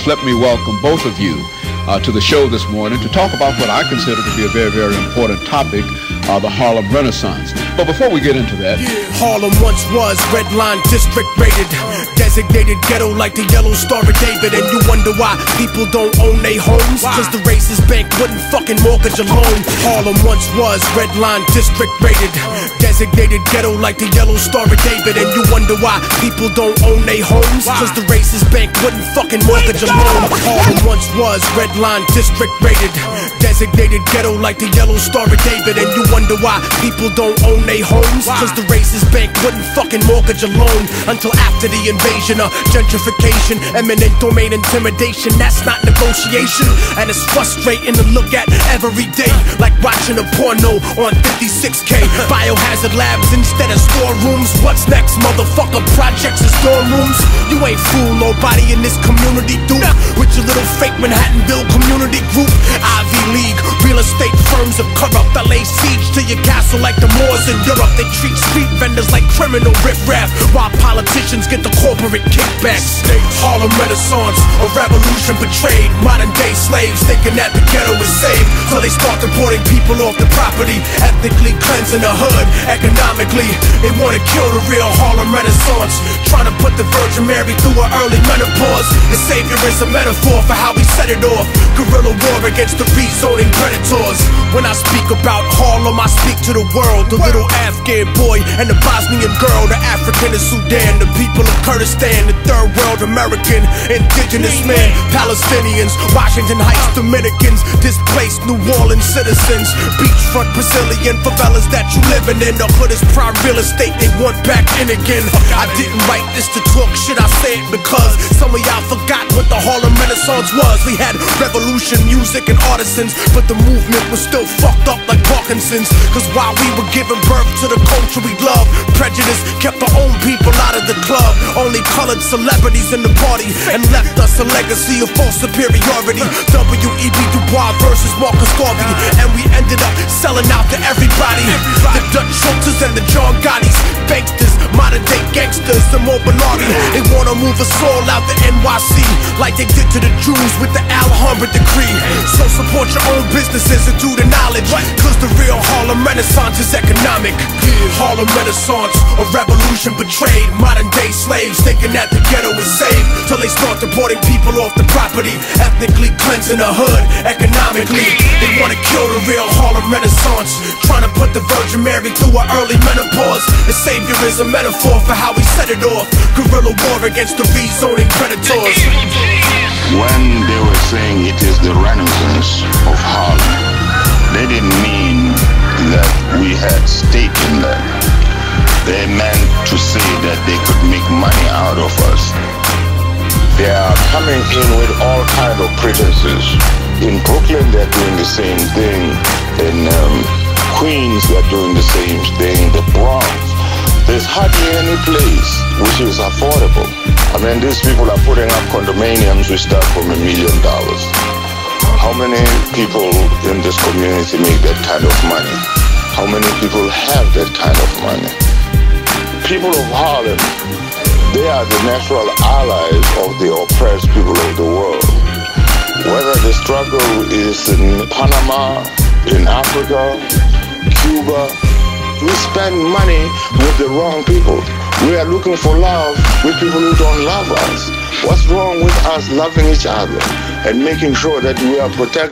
Renaissance. Let me welcome both of you to the show this morning to talk about what I consider to be a very, very important topic, the Harlem Renaissance. But before we get into that, Harlem once was red line district rated, designated ghetto like the Yellow Star of David. And you wonder why people don't own their homes, cause the racist bank wouldn't fucking mortgage a loan. Harlem once was red line district rated, designated ghetto like the Yellow Star of David. And you wonder why people don't own their homes, cause the racist bank wouldn't fucking mortgage a loan. Harlem once was red line district rated, designated ghetto like the Yellow Star of David. And you wonder why people don't own their homes, cause the racist bank wouldn't fucking mortgage a loan. Until after the invasion of gentrification, eminent domain intimidation, that's not negotiation. And it's frustrating to look at every day, like watching a porno on 56K. Biohazard labs instead of storerooms. What's next, motherfucker? Projects and dorm rooms. You ain't fool nobody in this community, dude. With your little fake Manhattanville community group. Ivy League, real estate firms are corrupt. I lay siege to your castle like the Moors in Europe. They treat street vendors like criminal riffraff, while politicians get the corporate kickbacks. Harlem Renaissance, a revolution betrayed. Modern day slaves thinking that the ghetto is saved, so they start deporting people off the property, ethnically cleansing the hood. Economically, they wanna kill the real Harlem Renaissance, trying to put the Virgin Mary through her early menopause. The savior is a metaphor for how we set it off. Guerrilla war against the rezoning predators. When I speak about Harlem, I speak to the world. The little Afghan boy and the Bosnian girl, the African of Sudan, the people of Kurdistan, the third world American, indigenous man, Palestinians, Washington Heights Dominicans, displaced New Orleans citizens, beachfront Brazilian favelas that you living in. The hood is prime real estate, they want back in again. I didn't write this to talk shit, I say it because some of y'all forgot what the Harlem Renaissance was. We had revolution, music, and artisans, but the movement was still fucked up like Parkinson's. Cause while we were giving birth to the culture we love, prejudice kept our own people out of the club. Only colored celebrities in the party, and left us a legacy of false superiority. W.E.B. Du Bois versus Marcus Garvey, and we ended up selling out to everybody. The Dutch Schultzes and the John Gottis, banksters, modern day gangsters, the Mobilati. They wanna move us all out the NYC, like they did to the Jews with the Alhambra decree. So support your own businesses and do the knowledge, cause the real Harlem Renaissance is economic. Harlem Renaissance, a revolution betrayed. Modern day slaves thinking that the ghetto is saved, till they start deporting people off the property, ethnically cleansing the hood. Economically, they wanna kill the real Harlem Renaissance, trying to put the Virgin Mary through her early menopause. The savior is a metaphor for how we set it off. Guerrilla war against the rezoning predators. When they were saying it is the Renaissance of Harlem, they didn't mean that we had stake in that. They meant to say that they could make money out of us. They are coming in with all kinds of pretenses. In Brooklyn, they're doing the same thing. In Queens, they're doing the same thing. The Bronx, there's hardly any place which is affordable. I mean, these people are putting up condominiums which start from $1 million. How many people in this community make that kind of money? How many people have that kind of money? People of Harlem, they are the natural allies of the oppressed people of the world. Whether the struggle is in Panama, in Africa, Cuba, we spend money with the wrong people. We are looking for love with people who don't love us. What's wrong with us loving each other and making sure that we are protected?